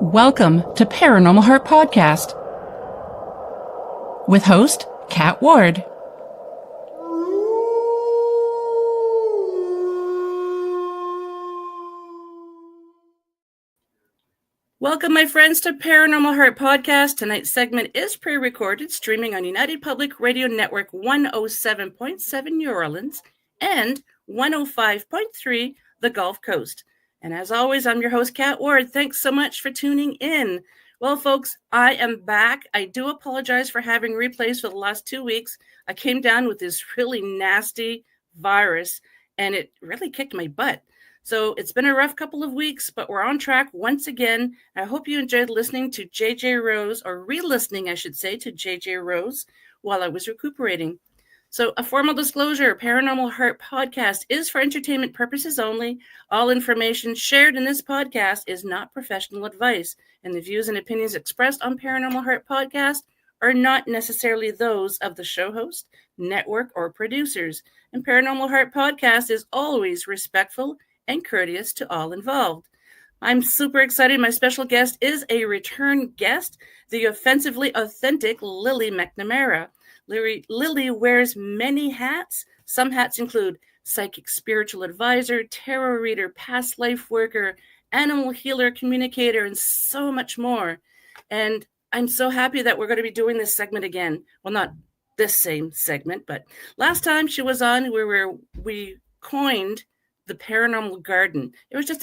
Welcome to Paranormal Heart Podcast with host Kat Ward. Welcome, my friends, to Paranormal Heart Podcast. Tonight's segment is pre-recorded, streaming on United Public Radio Network 107.7 New Orleans and 105.3 the Gulf Coast. And as always, I'm your host, Kat Ward. Thanks so much for tuning in. Well, folks, I am back. I do apologize for having replays for the last 2 weeks. I came down with this really nasty virus, and it really kicked my butt. So it's been a rough couple of weeks, but we're on track once again. I hope you enjoyed listening to JJ Rose, or re-listening, I should say, to JJ Rose while I was recuperating. So a formal disclosure, Paranormal Heart Podcast is for entertainment purposes only. All information shared in this podcast is not professional advice, and the views and opinions expressed on Paranormal Heart Podcast are not necessarily those of the show host, network, or producers. And Paranormal Heart Podcast is always respectful and courteous to all involved. I'm super excited. My special guest is a return guest, the offensively authentic Lily McNamara. Lily wears many hats. Some hats include psychic spiritual advisor, tarot reader, past life worker, animal healer, communicator, and so much more. And I'm so happy that we're going to be doing this segment again. Well, not this same segment, but last time she was on, we coined the paranormal garden. It was just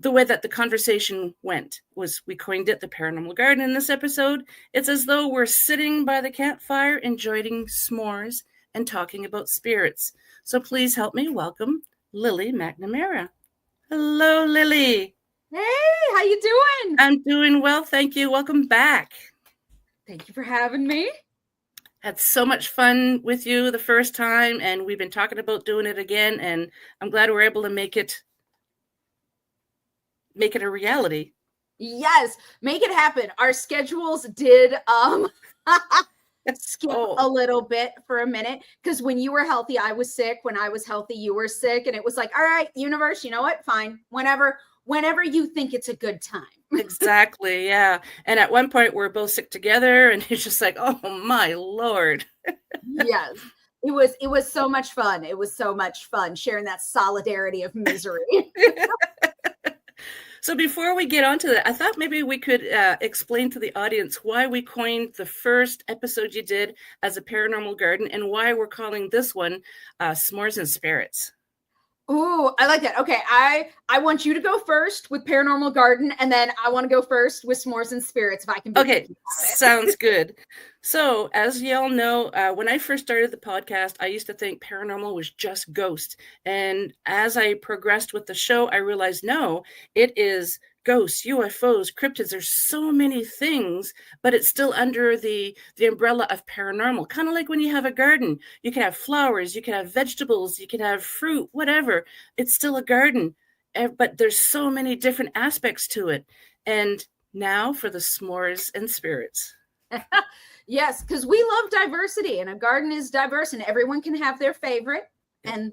the way that the conversation went was we coined it the paranormal garden. In this episode, it's as though we're sitting by the campfire enjoying s'mores and talking about spirits. So please help me welcome Lily McNamara. Hello, Lily. Hey, how you doing? I'm doing well, thank you. Welcome back. Thank you for having me. Had so much fun with you the first time, and we've been talking about doing it again, and I'm glad we're able to make it a reality. Yes, make it happen. Our schedules did skip a little bit for a minute, because when you were healthy, I was sick. When I was healthy, you were sick, and it was like, all right, universe, you know what? Fine. Whenever you think it's a good time. Exactly, yeah. And at one point, we're both sick together, and it's just like, oh my Lord. Yes. It was so much fun. It was so much fun sharing that solidarity of misery. So before we get on to that, I thought maybe we could explain to the audience why we coined the first episode you did as a paranormal garden and why we're calling this one S'mores and Spirits. Ooh, I like that. Okay, I want you to go first with Paranormal Garden, and then I want to go first with S'mores and Spirits, if I can be okay, sounds good. So, as y'all know, when I first started the podcast, I used to think paranormal was just ghosts. And as I progressed with the show, I realized, no, it is ghosts, UFOs, cryptids. There's so many things, but it's still under the umbrella of paranormal. Kind of like when you have a garden, you can have flowers, you can have vegetables, you can have fruit, whatever. It's still a garden, but there's so many different aspects to it. And now for the S'mores and Spirits. Yes, because we love diversity, and a garden is diverse, and everyone can have their favorite, and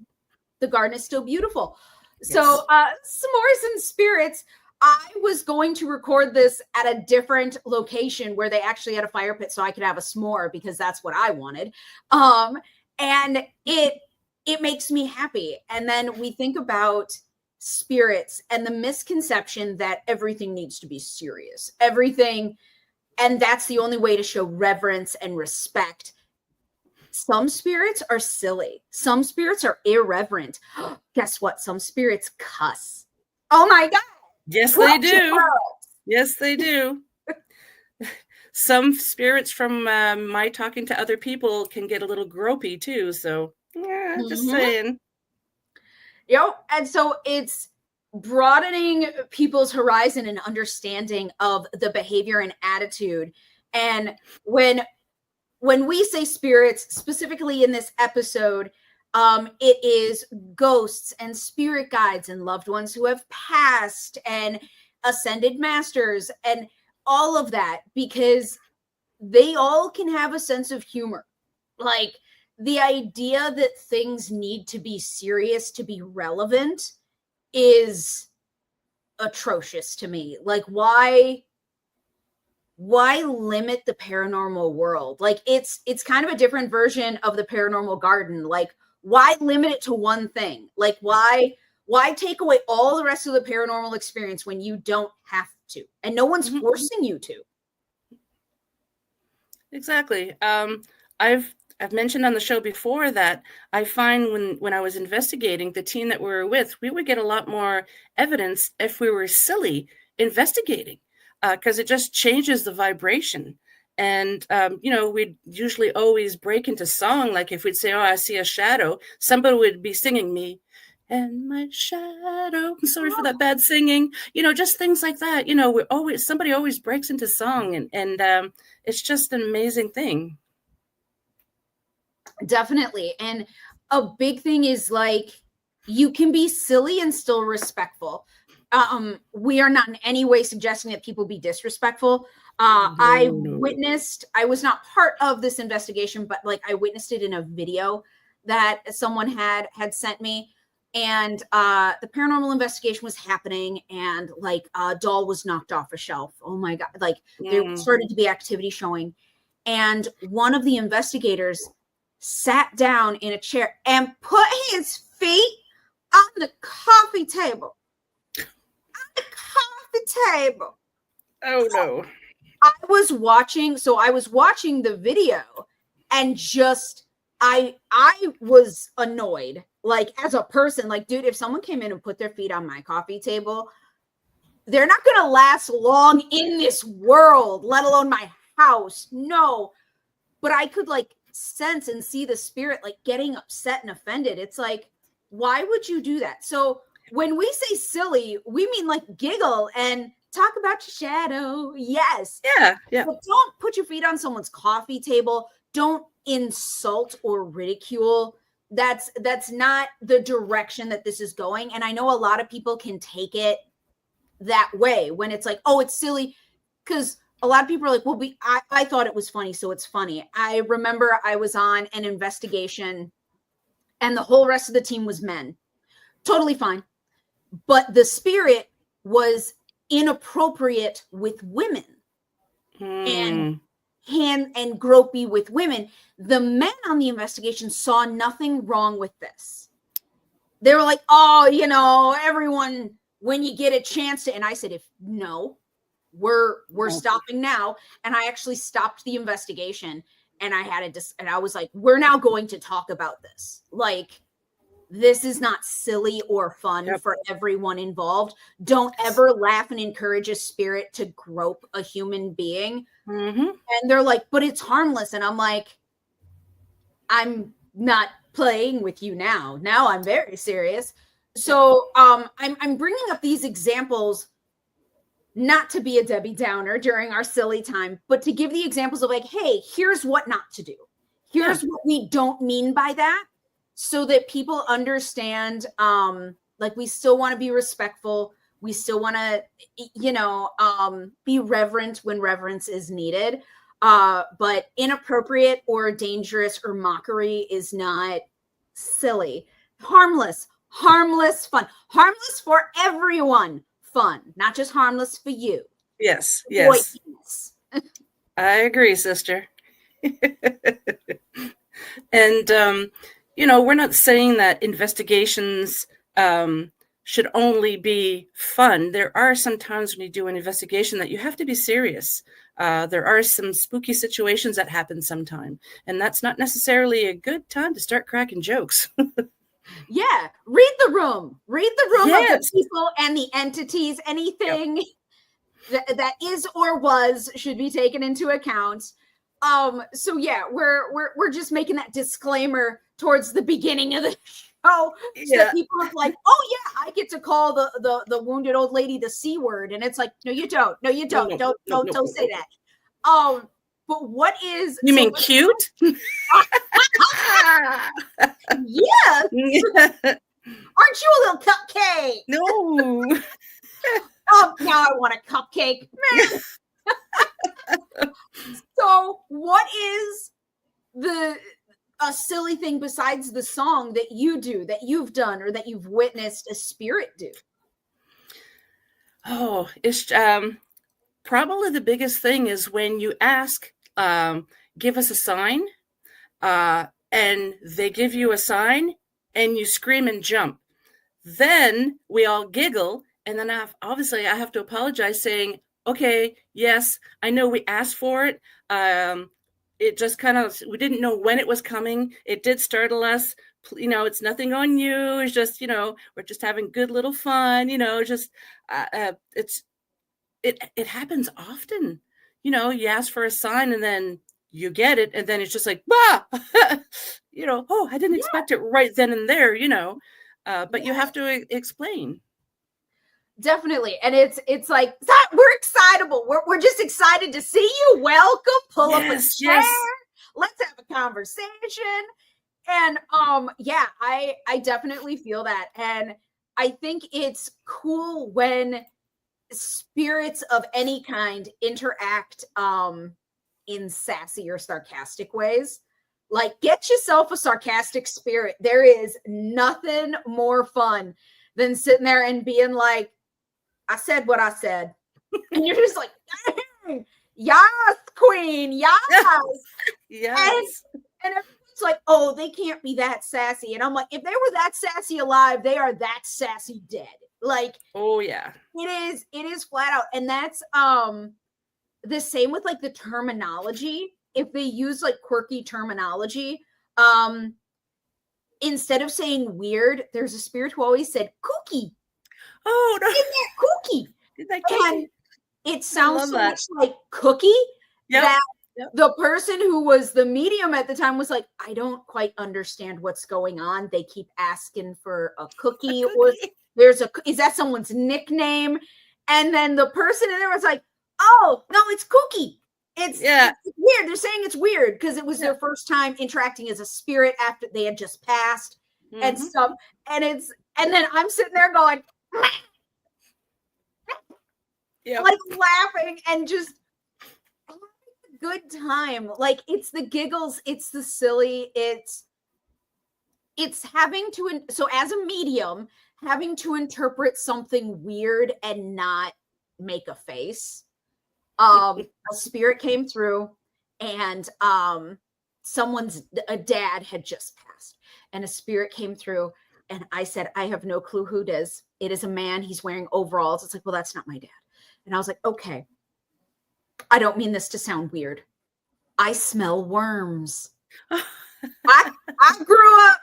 the garden is still beautiful. Yes. So S'mores and Spirits, I was going to record this at a different location where they actually had a fire pit so I could have a s'more, because that's what I wanted. And it makes me happy. And then we think about spirits and the misconception that everything needs to be serious. And that's the only way to show reverence and respect. Some spirits are silly. Some spirits are irreverent. Guess what? Some spirits cuss. Oh my God. Yes, they do. Yes, they do. Some spirits from my talking to other people can get a little gropey too. So, yeah, just saying. And so it's broadening people's horizon and understanding of the behavior and attitude. And when we say spirits, specifically in this episode, it is ghosts and spirit guides and loved ones who have passed and ascended masters and all of that, because they all can have a sense of humor. Like, the idea that things need to be serious to be relevant is atrocious to me. Like, why limit the paranormal world? Like, it's kind of a different version of the paranormal garden. Like, why limit it to one thing? Like, why take away all the rest of the paranormal experience when you don't have to, and no one's forcing you to? Exactly. I've mentioned on the show before that I find when I was investigating, the team that we were with, we would get a lot more evidence if we were silly investigating, because it just changes the vibration. And, we'd usually always break into song. Like if we'd say, oh, I see a shadow, somebody would be singing me and my shadow. I'm sorry for that bad singing, just things like that. Somebody always breaks into song, and it's just an amazing thing. Definitely. And a big thing is, like, you can be silly and still respectful. We are not in any way suggesting that people be disrespectful. I was not part of this investigation, but like I witnessed it in a video that someone had sent me. And the paranormal investigation was happening, and like a doll was knocked off a shelf. Oh my God. Like there started to be activity showing. And one of the investigators sat down in a chair and put his feet on the coffee table. On the coffee table. Oh no. I was watching the video, and just I was annoyed. Like, as a person, like, dude, if someone came in and put their feet on my coffee table, they're not gonna last long in this world, let alone my house. No. But I could like sense and see the spirit like getting upset and offended. It's like, why would you do that? So when we say silly, we mean like giggle and talk about your shadow. Yes. Yeah. But don't put your feet on someone's coffee table. Don't insult or ridicule. That's not the direction that this is going. And I know a lot of people can take it that way when it's like, oh, it's silly, because a lot of people are like, well, I thought it was funny, so it's funny. I remember I was on an investigation and the whole rest of the team was men. Totally fine. But the spirit was inappropriate with women and gropey with women. The men on the investigation saw nothing wrong with this. They were like, oh, everyone, when you get a chance to, and I said, we're stopping now. And I actually stopped the investigation, and I was like, we're now going to talk about this. Like, this is not silly or fun for everyone involved. Don't ever laugh and encourage a spirit to grope a human being. And they're like, but it's harmless. And I'm like, I'm not playing with you now. Now I'm very serious. So I'm bringing up these examples not to be a Debbie Downer during our silly time, but to give the examples of like, hey, here's what not to do. Here's what we don't mean by that, so that people understand, like, we still want to be respectful. We still want to, be reverent when reverence is needed. But inappropriate or dangerous or mockery is not silly. Harmless fun. Harmless for everyone. Fun, not just harmless for you. Yes. I agree, sister. And we're not saying that investigations should only be fun. There are some times when you do an investigation that you have to be serious. There are some spooky situations that happen sometime, and that's not necessarily a good time to start cracking jokes. Yeah, read the room of the people and the entities. Anything that is or was should be taken into account. So yeah, we're just making that disclaimer towards the beginning of the show, so that people are like, oh yeah, I get to call the wounded old lady the C word, and it's like, no, you don't. Don't say that. But what is, you mean cute? Yes. Aren't you a little cupcake? No. Now I want a cupcake. So what is a silly thing besides the song that you do, that you've done, or that you've witnessed a spirit do? Oh, it's probably the biggest thing is when you ask, give us a sign, and they give you a sign and you scream and jump. Then we all giggle, and then obviously I have to apologize saying, okay, yes, I know we asked for it. It just kind of, we didn't know when it was coming. It did startle us. It's nothing on you. It's just, we're just having good little fun, just, it happens often. You ask for a sign and then you get it, and then it's just like, bah! Oh, I didn't expect it right then and there, but you have to explain. Definitely. And it's like, we're excitable. We're just excited to see you. Welcome. Pull up a chair. Let's have a conversation. And I definitely feel that. And I think it's cool when spirits of any kind interact in sassy or sarcastic ways. Like, get yourself a sarcastic spirit. There is nothing more fun than sitting there and being like, I said what I said. And you're just like, dang, yes, queen, yes. Yes. And everyone's like, oh, they can't be that sassy. And I'm like, if they were that sassy alive, they are that sassy dead. Like, oh yeah, it is flat out. And that's the same with like the terminology. If they use like quirky terminology, instead of saying weird, there's a spirit who always said kooky. Oh no, Isn't that kooky? And it sounds so much like cookie that the person who was the medium at the time was like, I don't quite understand what's going on. They keep asking for a cookie. Or is that someone's nickname? And then the person in there was like, oh no, it's cookie. It's weird. They're saying it's weird because it was their first time interacting as a spirit after they had just passed and stuff. And then I'm sitting there going, like laughing and just having a good time. Like, it's the giggles, it's the silly, it's having to, so as a medium, having to interpret something weird and not make a face. A spirit came through and a dad had just passed and a spirit came through and I said, I have no clue who it is. It is a man. He's wearing overalls. It's like, well, that's not my dad. And I was like, okay, I don't mean this to sound weird. I smell worms. I grew up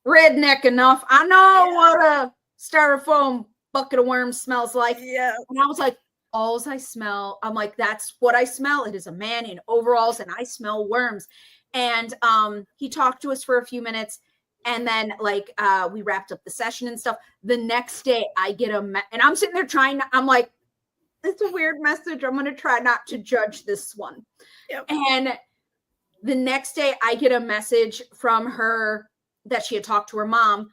redneck enough. I know what a styrofoam bucket of worms smells like. Yeah. And I was like, all I smell, I'm like, that's what I smell. It is a man in overalls and I smell worms. And he talked to us for a few minutes. And then like we wrapped up the session and stuff. The next day I get and I'm sitting there I'm like, it's a weird message. I'm going to try not to judge this one. Yep. And the next day I get a message from her that she had talked to her mom.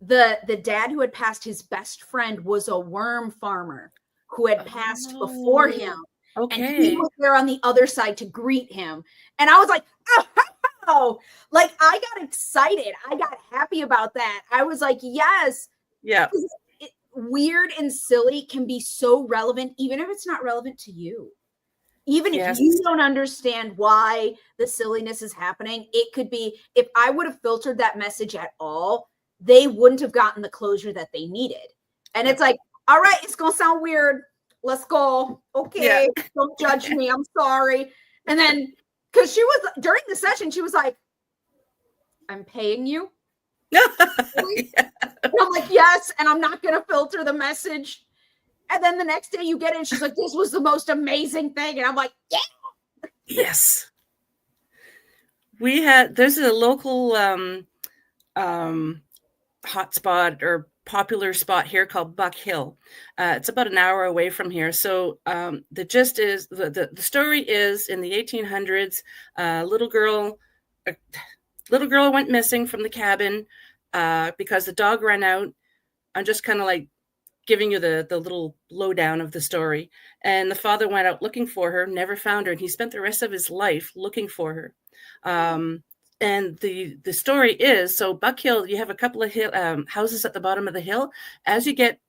The dad who had passed, his best friend was a worm farmer who had passed before him. Okay. And he was there on the other side to greet him. And I was like, oh, like I got excited. I got happy about that. I was like, yes. Yeah. Weird and silly can be so relevant, even if it's not relevant to you. Even if you don't understand why the silliness is happening, it could be, if I would have filtered that message at all, they wouldn't have gotten the closure that they needed. And it's like, all right, it's going to sound weird. Let's go. Okay. Yeah. Don't judge me. I'm sorry. And then, because she was, during the session, she was like, I'm paying you. I'm like, yes. And I'm not going to filter the message. And then the next day you get it and she's like, this was the most amazing thing. And I'm like, yeah. Yes. There's a local hotspot or popular spot here called Buck Hill. It's about an hour away from here. So the gist is, the story is, in the 1800s, little girl went missing from the cabin because the dog ran out. I'm just kind of like giving you the little lowdown of the story. And the father went out looking for her, never found her. And he spent the rest of his life looking for her. And the story is, so Buck Hill, you have a couple of houses at the bottom of the hill. As you get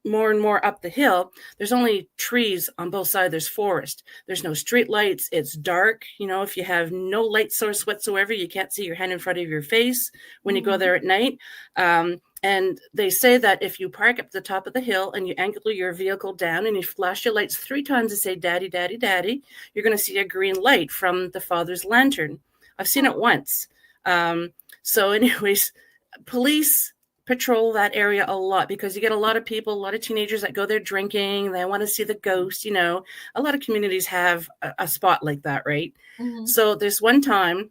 more and more up the hill, there's only trees on both sides. There's forest. There's no street lights. It's dark. If you have no light source whatsoever, you can't see your hand in front of your face when you go there at night. And they say that if you park up the top of the hill and you angle your vehicle down and you flash your lights 3 times and say, "Daddy, Daddy, Daddy," you're going to see a green light from the father's lantern. I've seen it once. So anyways, police patrol that area a lot because you get a lot of people, a lot of teenagers that go there drinking. They want to see the ghost. A lot of communities have a spot like that, right? So there's one time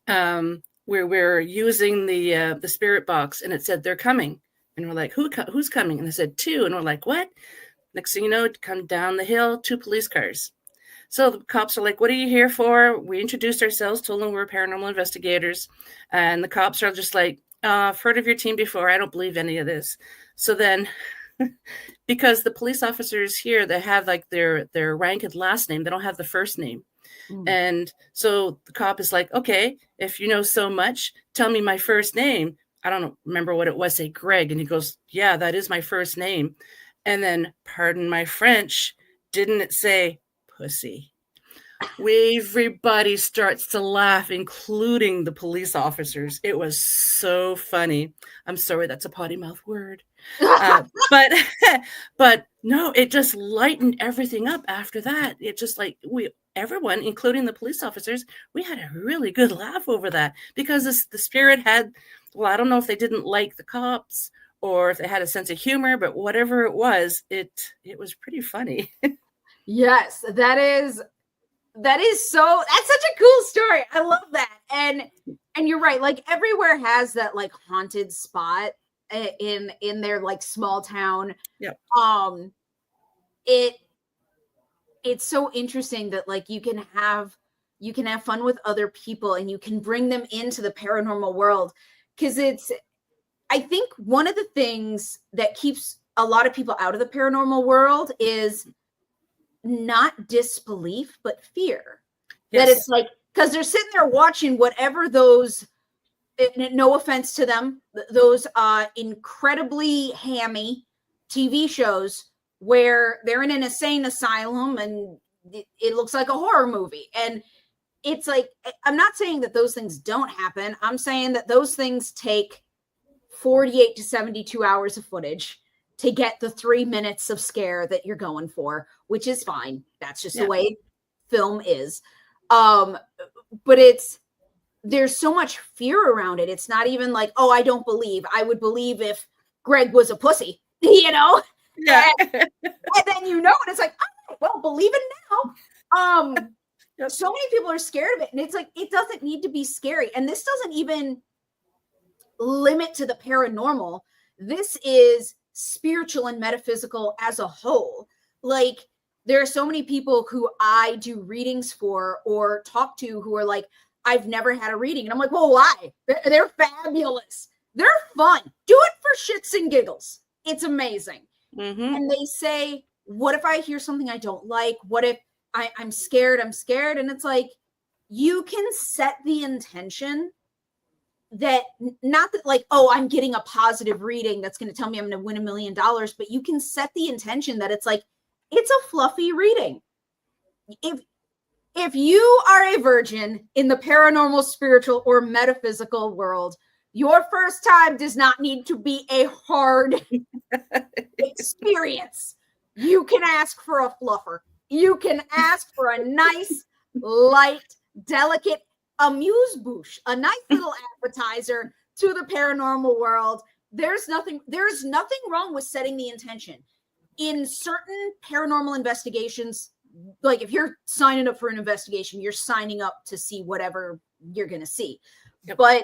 where we're using the spirit box, and it said they're coming, and we're like, who's coming? And they said 2, and we're like, what? Next thing you know, come down the hill, 2 police cars. So the cops are like, what are you here for? We introduced ourselves, told them we're paranormal investigators, and the cops are just like, I've heard of your team before. I don't believe any of this. So then, because the police officers here, they have like their rank and last name, they don't have the first name. And so the cop is like, okay, if you know so much, tell me my first name. I don't remember what it was, say Greg. And he goes, yeah, that is my first name. And then, pardon my French, didn't it say pussy? Everybody starts to laugh, including the police officers. It was so funny. I'm sorry, that's a potty mouth word. But no, it just lightened everything up after that. It just like everyone, including the police officers, we had a really good laugh over that because the spirit had, well, I don't know if they didn't like the cops or if they had a sense of humor, but whatever it was was pretty funny. Yes, that's such a cool story. I love that. And you're right. Like everywhere has that like haunted spot in their like small town. Yeah. It's so interesting that like you can have fun with other people and you can bring them into the paranormal world. Cause I think one of the things that keeps a lot of people out of the paranormal world is not disbelief, but fear. Yes. That it's like, because they're sitting there watching whatever those, no offense to them, those incredibly hammy TV shows where they're in an insane asylum and it looks like a horror movie. And it's like, I'm not saying that those things don't happen. I'm saying that those things take 48 to 72 hours of footage to get the 3 minutes of scare that you're going for, which is fine. That's just the way film is. But there's so much fear around it. It's not even like, oh, I don't believe. I would believe if Greg was a pussy, Yeah. And then and it's like, oh, well, believe it now. Yep. So many people are scared of it. And it's like, it doesn't need to be scary. And this doesn't even limit to the paranormal. This is spiritual and metaphysical as a whole. Like there are so many people who I do readings for or talk to who are like, I've never had a reading. And I'm like, well, why? They're fabulous. They're fun. Do it for shits and giggles. It's amazing. Mm-hmm. And they say, what if I hear something I don't like? What if I'm scared? I'm scared. And it's like, you can set the intention that not that like, oh, I'm getting a positive reading that's going to tell me I'm going to win $1 million, but you can set the intention that it's like, it's a fluffy reading. If you are a virgin in the paranormal, spiritual, or metaphysical world, your first time does not need to be a hard experience. You can ask for a fluffer. You can ask for a nice, light, delicate amuse-bouche, a nice little appetizer to the paranormal world. There's nothing wrong with setting the intention. In certain paranormal investigations, like if you're signing up for an investigation, you're signing up to see whatever you're going to see. Yep. But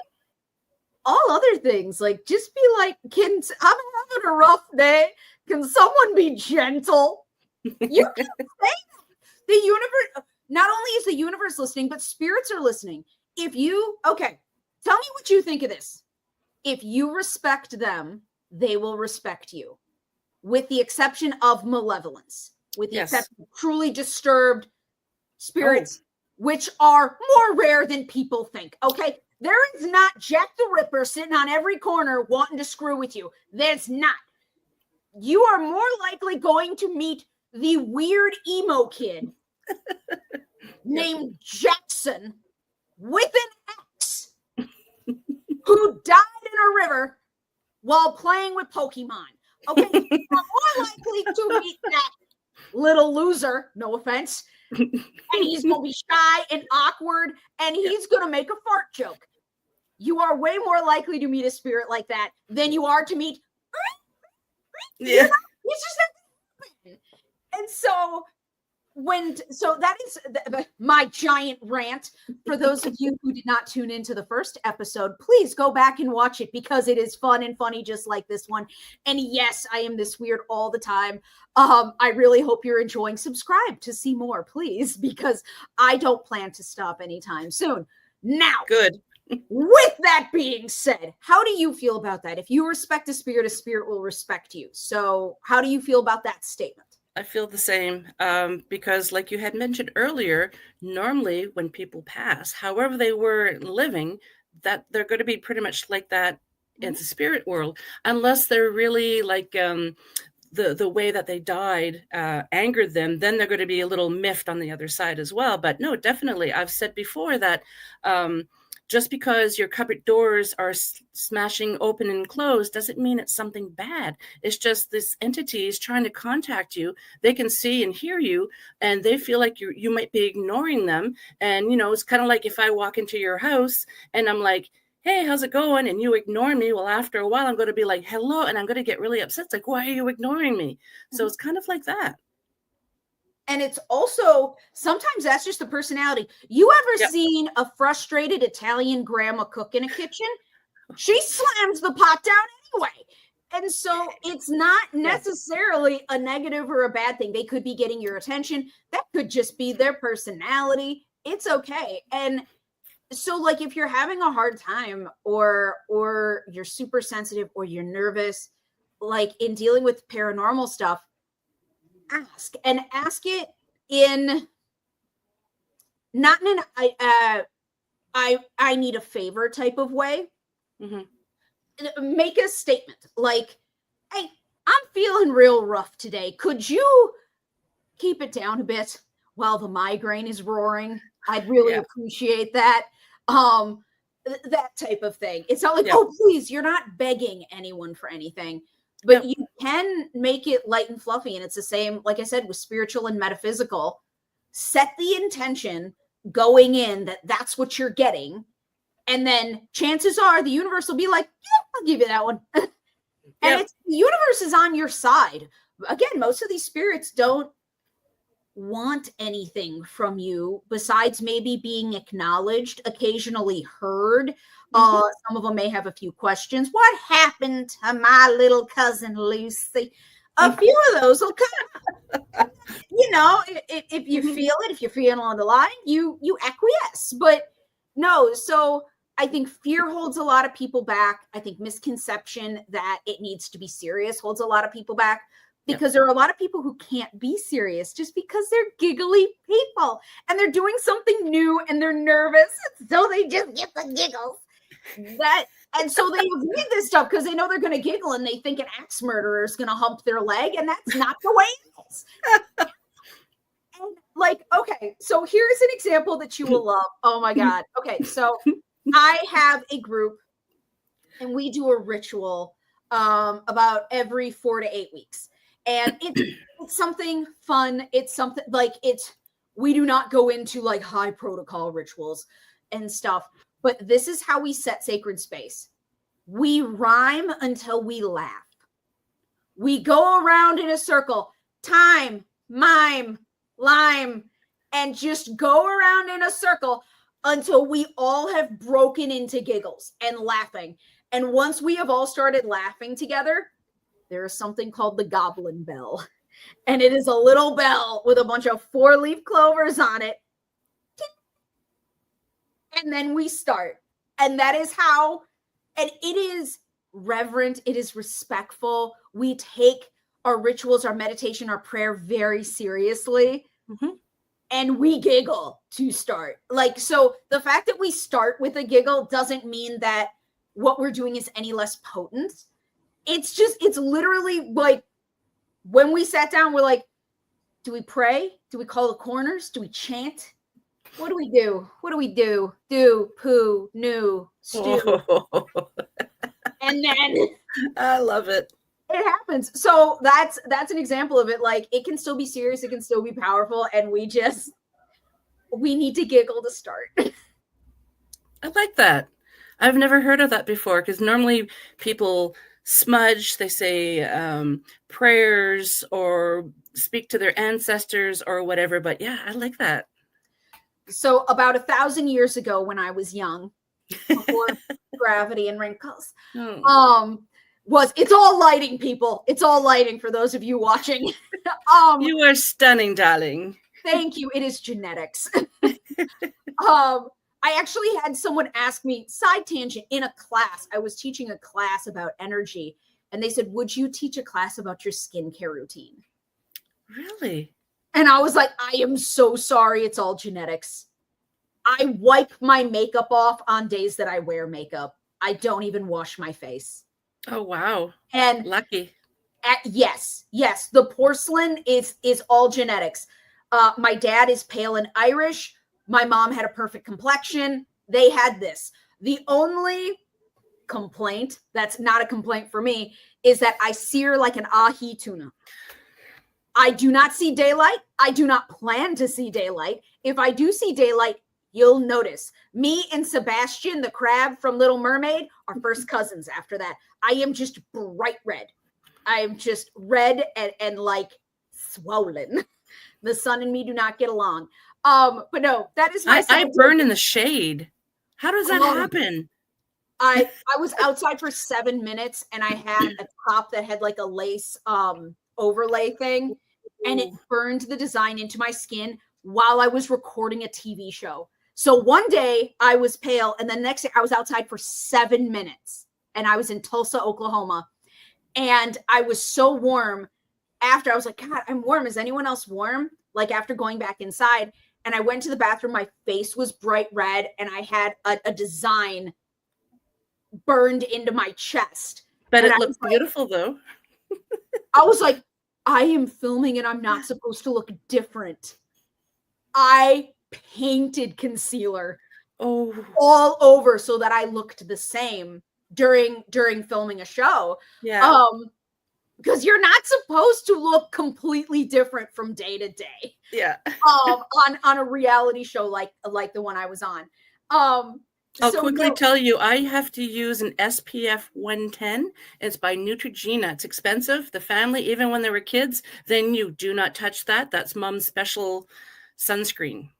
all other things, like just be like, I'm having a rough day. Can someone be gentle? You can say that. The universe, not only is the universe listening, but spirits are listening. Tell me what you think of this. If you respect them, they will respect you. With the exception of malevolence, with the exception of truly disturbed spirits, which are more rare than people think. Okay. There is not Jack the Ripper sitting on every corner wanting to screw with you. There's not. you are more likely going to meet the weird emo kid named Jackson with an X who died in a river while playing with Pokemon. Okay, you're more likely to meet that little loser, no offense, and he's going to be shy and awkward, and he's going to make a fart joke. You are way more likely to meet a spirit like that than you are to meet. Yeah. It's just not. And so that is my giant rant. For those of you who did not tune into the first episode, please go back and watch it because it is fun and funny just like this one. And yes, I am this weird all the time. I really hope you're enjoying. Subscribe to see more, please, because I don't plan to stop anytime soon. Now, good. With that being said, how do you feel about that? If you respect a spirit will respect you. So how do you feel about that statement? I feel the same because like you had mentioned earlier, normally when people pass, however they were living, that they're going to be pretty much like that in the spirit world, unless they're really like the way that they died angered them, then they're going to be a little miffed on the other side as well. But no, definitely. I've said before that just because your cupboard doors are smashing open and closed doesn't mean it's something bad. It's just this entity is trying to contact you. They can see and hear you, and they feel like you might be ignoring them. And, you know, it's kind of like if I walk into your house and I'm like, hey, how's it going? And you ignore me. Well, after a while, I'm going to be like, hello. And I'm going to get really upset. It's like, why are you ignoring me? So it's kind of like that. And it's also, sometimes that's just the personality. You ever seen a frustrated Italian grandma cook in a kitchen? She slams the pot down anyway. And so it's not necessarily a negative or a bad thing. They could be getting your attention. That could just be their personality. It's okay. And so like if you're having a hard time or you're super sensitive or you're nervous, like in dealing with paranormal stuff, ask it in not in an I need a favor type of way. Make a statement like, hey, I'm feeling real rough today. Could you keep it down a bit while the migraine is roaring? I'd really appreciate that. That type of thing. It's not like, oh, please, you're not begging anyone for anything. But you can make it light and fluffy. And it's the same, like I said, with spiritual and metaphysical. Set the intention going in that that's what you're getting. And then chances are the universe will be like, yeah, I'll give you that one. And the universe is on your side. Again, most of these spirits don't want anything from you besides maybe being acknowledged, occasionally heard. Some of them may have a few questions. What happened to my little cousin Lucy? A few of those will come. You know, if you feel it, if you're feeling on the line, you acquiesce. But no, so I think fear holds a lot of people back. I think misconception that it needs to be serious holds a lot of people back. Because there are a lot of people who can't be serious just because they're giggly people and they're doing something new and they're nervous. So they just get the giggles. And so they avoid this stuff because they know they're going to giggle and they think an axe murderer is going to hump their leg. And that's not the way it is. And like, okay, so here's an example that you will love. Oh my God. Okay. So I have a group and we do a ritual about every 4 to 8 weeks. And it's something fun. It's something like we do not go into like high protocol rituals and stuff, but this is how we set sacred space. We rhyme until we laugh. We go around in a circle, time, mime, lime, and just go around in a circle until we all have broken into giggles and laughing. And once we have all started laughing together, there is something called the goblin bell. And it is a little bell with a bunch of 4-leaf clovers on it. And then we start. And that is how, and it is reverent. It is respectful. We take our rituals, our meditation, our prayer very seriously. And we giggle to start. Like, so the fact that we start with a giggle doesn't mean that what we're doing is any less potent. It's literally like when we sat down, we're like, do we pray? Do we call the corners? Do we chant? What do we do? What do we do? Do, poo, new, stew. Oh, And then I love it. It happens. So that's an example of it. Like, it can still be serious, it can still be powerful, and we need to giggle to start. I like that. I've never heard of that before, because normally people smudge, they say prayers or speak to their ancestors or whatever. But yeah, I like that. So about 1,000 years ago, when I was young, before gravity and wrinkles, it's all lighting, people. It's all lighting for those of you watching. You are stunning, darling. Thank you. It is genetics. I actually had someone ask me, side tangent, in a class. I was teaching a class about energy, and they said, would you teach a class about your skincare routine? Really? And I was like, I am so sorry. It's all genetics. I wipe my makeup off on days that I wear makeup. I don't even wash my face. Oh, wow. And lucky. Yes. The porcelain is all genetics. My dad is pale and Irish. My mom had a perfect complexion. They had this. The only complaint that's not a complaint for me is that I sear like an ahi tuna. I do not see daylight. I do not plan to see daylight. If I do see daylight, you'll notice. Me and Sebastian, the crab from Little Mermaid, are first cousins after that. I am just bright red. I am just red and like swollen. The sun and me do not get along. But no, that is my I burn in the shade. How does that happen? I was outside for 7 minutes, and I had a top that had like a lace overlay thing, and it burned the design into my skin while I was recording a TV show. So one day I was pale, and the next day I was outside for 7 minutes, and I was in Tulsa, Oklahoma, and I was so warm. After, I was like, God, I'm warm. Is anyone else warm? Like, after going back inside, and I went to the bathroom, my face was bright red, and I had a design burned into my chest. But it looked beautiful, though. I was like, I am filming and I'm not supposed to look different. I painted concealer all over so that I looked the same during filming a show. Yeah. Because you're not supposed to look completely different from day to day. Yeah. on a reality show like the one I was on. I'll quickly tell you, I have to use an SPF 110. It's by Neutrogena. It's expensive. The family, even when they were kids, they knew, do not touch that. That's mom's special sunscreen.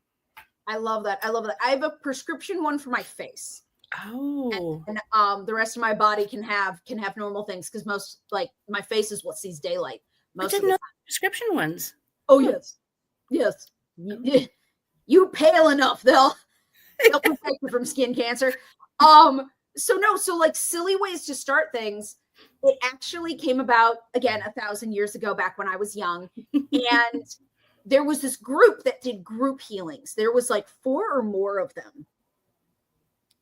I love that. I have a prescription one for my face. Oh. And the rest of my body can have normal things, because most, like, my face is what sees daylight most of the time. Prescription ones. Oh, yes. You pale enough, they'll protect you from skin cancer. So like, silly ways to start things. It actually came about, again, 1,000 years ago, back when I was young. And there was this group that did group healings. There was like 4 or more of them.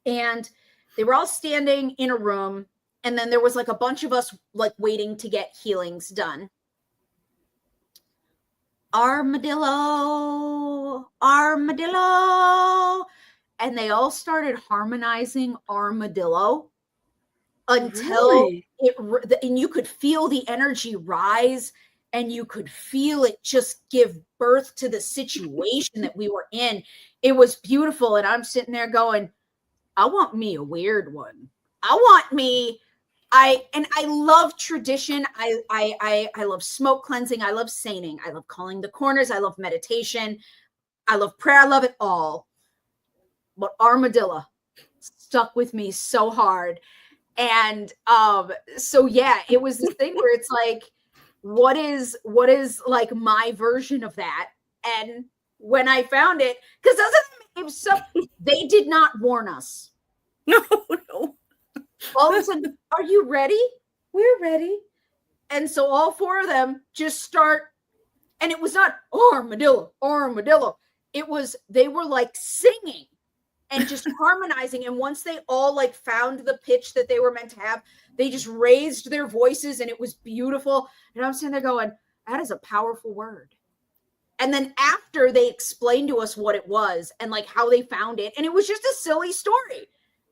And they were all standing in a room. And then there was like a bunch of us like waiting to get healings done. Armadillo. And they all started harmonizing armadillo until and you could feel the energy rise, and you could feel it just give birth to the situation that we were in. It was beautiful. And I'm sitting there going, I want me a weird one. I love tradition. I love smoke cleansing. I love saning. I love calling the corners. I love meditation. I love prayer. I love it all. But armadillo stuck with me so hard. And so yeah, it was this thing where it's like, what is like my version of that? And when I found it, because they did not warn us. No. All of a sudden, are you ready? We're ready. And so all 4 of them just start, and it was not armadillo. It was, they were like singing and just harmonizing. And once they all like found the pitch that they were meant to have, they just raised their voices, and it was beautiful. And I'm sitting there going, That is a powerful word. And then after they explained to us what it was and like how they found it, and it was just a silly story.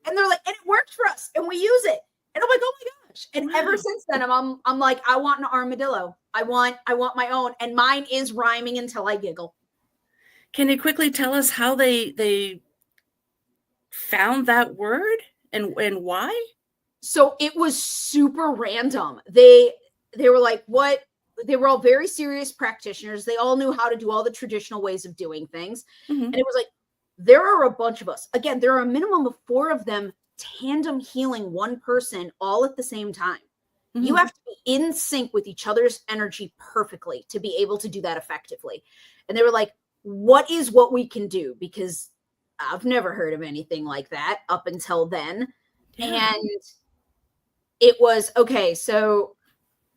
And they're like, and it worked for us, and we use it. And I'm like, oh my gosh. And ever since then, I'm like, I want an armadillo. I want my own. And mine is rhyming until I giggle. Can you quickly tell us how they found that word and why? So it was super random. They were like, what? They were all very serious practitioners. They all knew how to do all the traditional ways of doing things. Mm-hmm. And it was like, there are a bunch of us. Again, there are a minimum of 4 of them tandem healing one person all at the same time. Mm-hmm. You have to be in sync with each other's energy perfectly to be able to do that effectively. And they were like, what is what we can do? Because I've never heard of anything like that up until then. Yeah. And it was, okay, so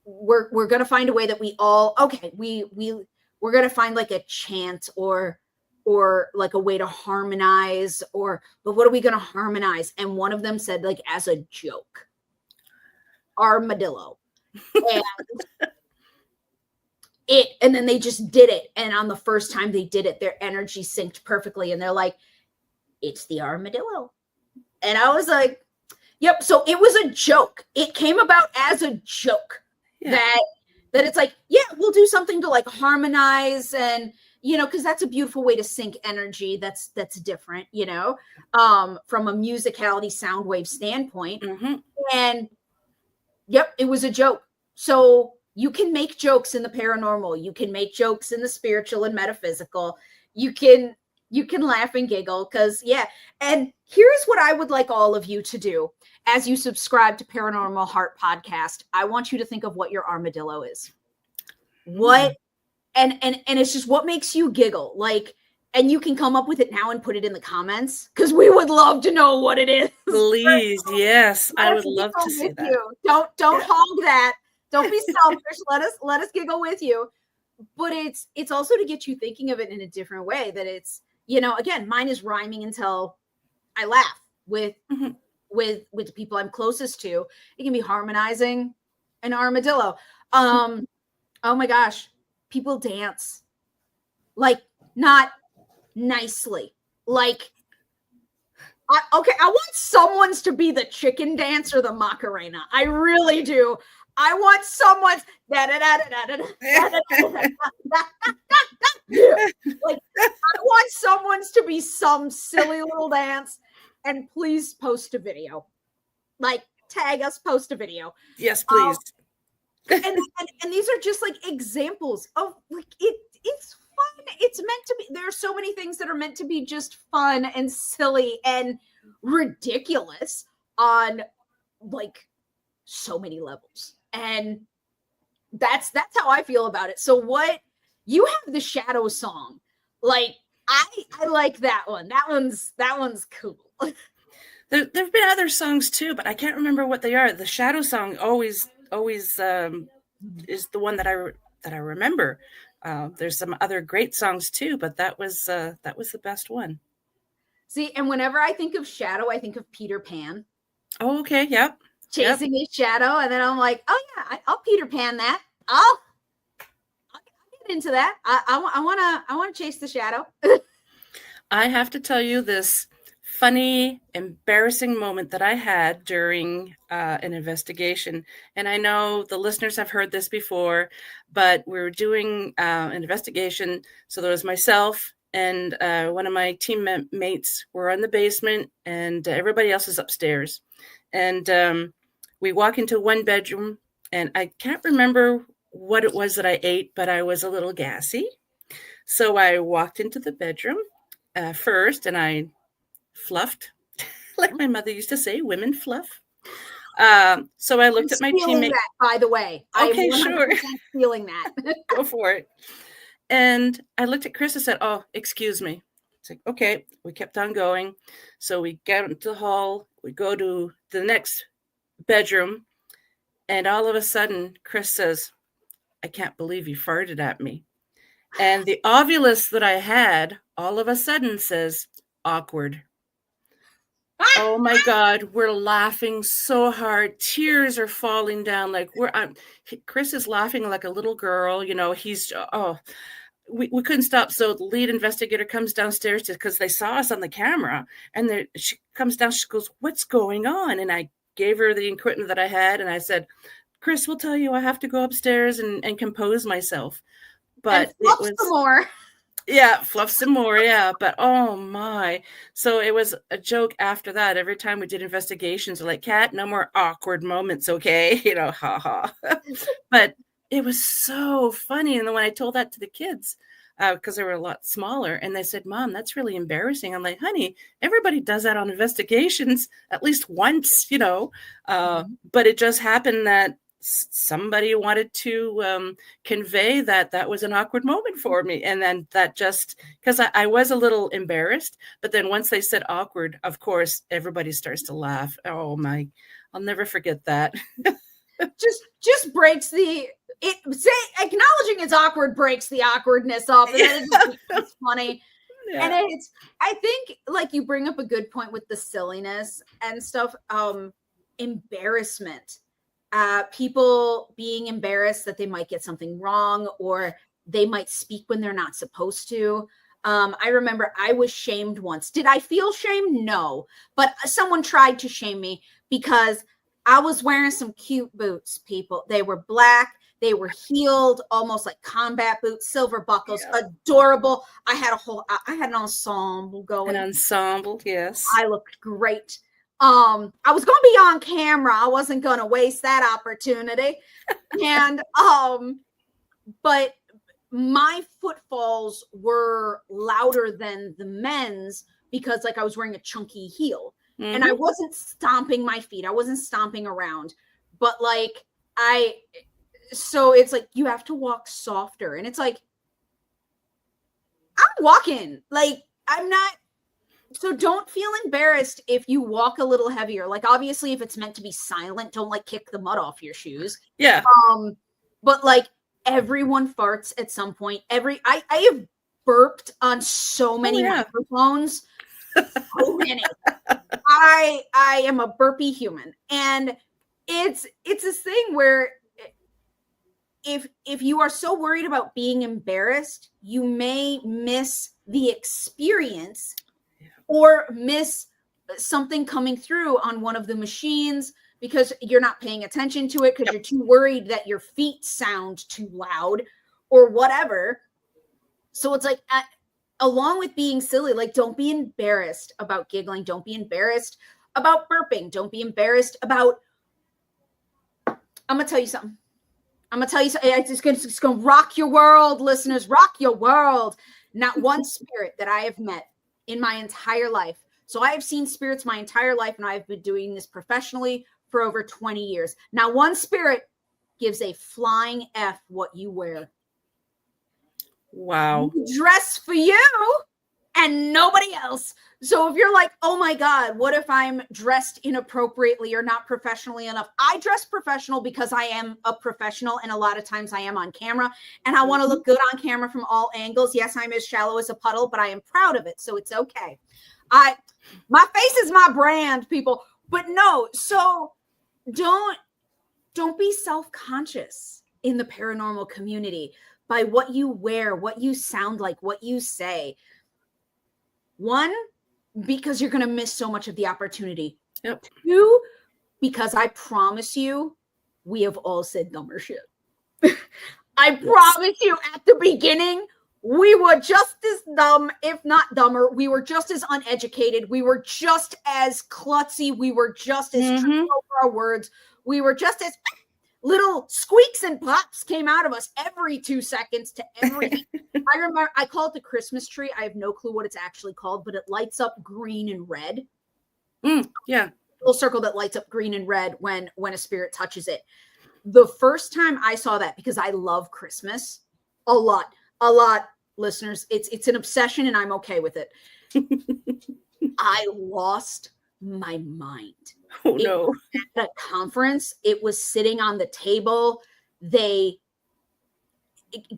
we're going to find a way that we all, okay, we're going to find like a chant or like a way to harmonize, but what are we going to harmonize? And one of them said, like, as a joke, armadillo. And then they just did it. And on the first time they did it, their energy synced perfectly. And they're like, it's the armadillo. And I was like, yep. So it was a joke. It came about as a joke. Yeah. That it's like, yeah, we'll do something to like harmonize and, because that's a beautiful way to sync energy. That's different, from a musicality sound wave standpoint. Mm-hmm. And yep, it was a joke. So you can make jokes in the paranormal. You can make jokes in the spiritual and metaphysical. You can laugh and giggle because, yeah. And here's what I would like all of you to do. As you subscribe to Paranormal Heart Podcast, I want you to think of what your armadillo is. What, and it's just what makes you giggle. Like, and you can come up with it now and put it in the comments because we would love to know what it is. Please, yes, I would love to see that. Don't hog that. Don't be selfish. Let us giggle with you. But it's also to get you thinking of it in a different way. That it's, again, mine is rhyming until I laugh with the people I'm closest to. It can be harmonizing an armadillo. Oh my gosh, people dance like not nicely. Like, I want someone's to be the chicken dance or the Macarena. I really do. I want someone's like, I want someone's to be some silly little dance, and please post a video. Like, tag us, post a video. Yes, please. And these are just like examples of like it's fun. It's meant to be. There are so many things that are meant to be just fun and silly and ridiculous on like so many levels. And that's how I feel about it. So what you have, the shadow song, like I like that one. That one's cool. There've been other songs too, but I can't remember what they are. The shadow song always is the one that I remember. There's some other great songs too, but that was the best one. See, and whenever I think of shadow, I think of Peter Pan. Oh, okay, yep. Chasing his shadow, and then I'm like, oh yeah, I'll Peter Pan that. I'll get into that. I want to chase the shadow. I have to tell you this funny, embarrassing moment that I had during an investigation. And I know the listeners have heard this before, but we were doing an investigation. So there was myself and one of my teammates were in the basement, and everybody else is upstairs. And we walk into one bedroom, and I can't remember what it was that I ate, but I was a little gassy. So I walked into the bedroom first, and I fluffed, like my mother used to say, women fluff. So I looked at my teammate. That, by the way. Okay, sure. Feeling that. Go for it. And I looked at Chris and said, oh, excuse me. It's like, okay. We kept on going. So we get into the hall. We go to the next bedroom. And all of a sudden, Chris says, I can't believe you farted at me. And the ovulus that I had all of a sudden says, awkward. Oh my God, we're laughing so hard. Tears are falling down. Like Chris is laughing like a little girl. We couldn't stop. So the lead investigator comes downstairs because they saw us on the camera, and she comes down. She goes, "What's going on?" And I gave her the equipment that I had, and I said, "Chris will tell you. I have to go upstairs and compose myself." But and fluff some more. Yeah, fluff some more. Yeah, but oh my. So it was a joke after that. Every time we did investigations, we're like, Kat, no more awkward moments, okay? Ha ha. But it was so funny. And then when I told that to the kids, because they were a lot smaller, and they said, Mom, that's really embarrassing. I'm like, honey, everybody does that on investigations at least once, but it just happened that somebody wanted to convey that was an awkward moment for me. And then that just, because I was a little embarrassed, but then once they said awkward, of course, everybody starts to laugh. Oh my, I'll never forget that. just breaks acknowledging it's awkward breaks the awkwardness up, and then it's funny. Yeah. And I think, like, you bring up a good point with the silliness and stuff. Embarrassment, people being embarrassed that they might get something wrong, or they might speak when they're not supposed to. I remember I was shamed once. Did I feel shame? No, but someone tried to shame me because I was wearing some cute boots, people. They were black. They were heeled, almost like combat boots, silver buckles, adorable. I had an ensemble going. An ensemble, yes. I looked great. I was going to be on camera. I wasn't going to waste that opportunity. And, but my footfalls were louder than the men's because, like, I was wearing a chunky heel. Mm-hmm. And I wasn't stomping my feet. I wasn't stomping around. But, like, so it's like, you have to walk softer. And it's like, I'm walking. Like, I'm not. So don't feel embarrassed if you walk a little heavier. Like, obviously, if it's meant to be silent, don't, like, kick the mud off your shoes. Yeah. But, like, everyone farts at some point. I have burped on so many microphones. So many. I am a burpy human. And it's this thing where if you are so worried about being embarrassed, you may miss the experience or miss something coming through on one of the machines because you're not paying attention to it because you're too worried that your feet sound too loud or whatever. So it's like, along with being silly, like, don't be embarrassed about giggling. Don't be embarrassed about burping. Don't be embarrassed about, I'm going to tell you something. It's going to rock your world, listeners. Rock your world. Not one spirit that I have met in my entire life. So I have seen spirits my entire life, and I've been doing this professionally for over 20 years. Now, one spirit gives a flying F what you wear. Wow. Dress for you and nobody else. So if you're like, oh my God, what if I'm dressed inappropriately or not professionally enough? I dress professional because I am a professional, and a lot of times I am on camera, and I want to look good on camera from all angles. Yes, I'm as shallow as a puddle, but I am proud of it, so it's okay. My face is my brand, people. But no, so don't be self-conscious in the paranormal community by what you wear, what you sound like, what you say. One, because you're going to miss so much of the opportunity. Yep. Two, because I promise you, we have all said dumber shit. I promise you, at the beginning, we were just as dumb, if not dumber. We were just as uneducated. We were just as klutzy. We were just as tripping over our words. We were just as little squeaks and pops came out of us every 2 seconds to everything. I remember, I call it the Christmas tree. I have no clue what it's actually called, but it lights up green and red. Yeah. Little circle that lights up green and red when a spirit touches it. The first time I saw that, because I love Christmas a lot, listeners, it's an obsession, and I'm okay with it. I lost my mind. Oh no. At a conference, it was sitting on the table.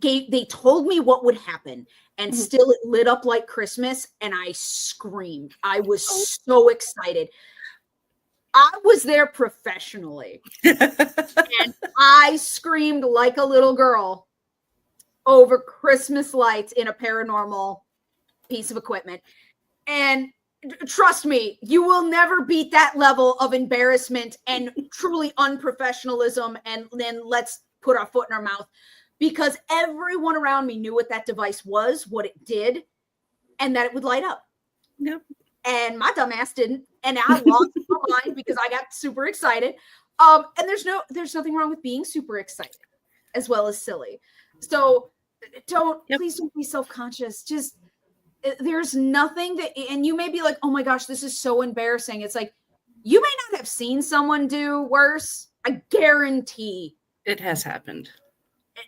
they told me what would happen, and still it lit up like Christmas, and I screamed. I was so excited. I was there professionally, and I screamed like a little girl over Christmas lights in a paranormal piece of equipment. And trust me, you will never beat that level of embarrassment and truly unprofessionalism. And then let's put our foot in our mouth, because everyone around me knew what that device was, what it did, and that it would light up. Yep. And my dumb ass didn't. And I lost my mind because I got super excited. And there's nothing wrong with being super excited as well as silly. So please don't be self-conscious. Just, there's nothing that, and you may be like, oh my gosh, this is so embarrassing. It's like, you may not have seen someone do worse. I guarantee it has happened.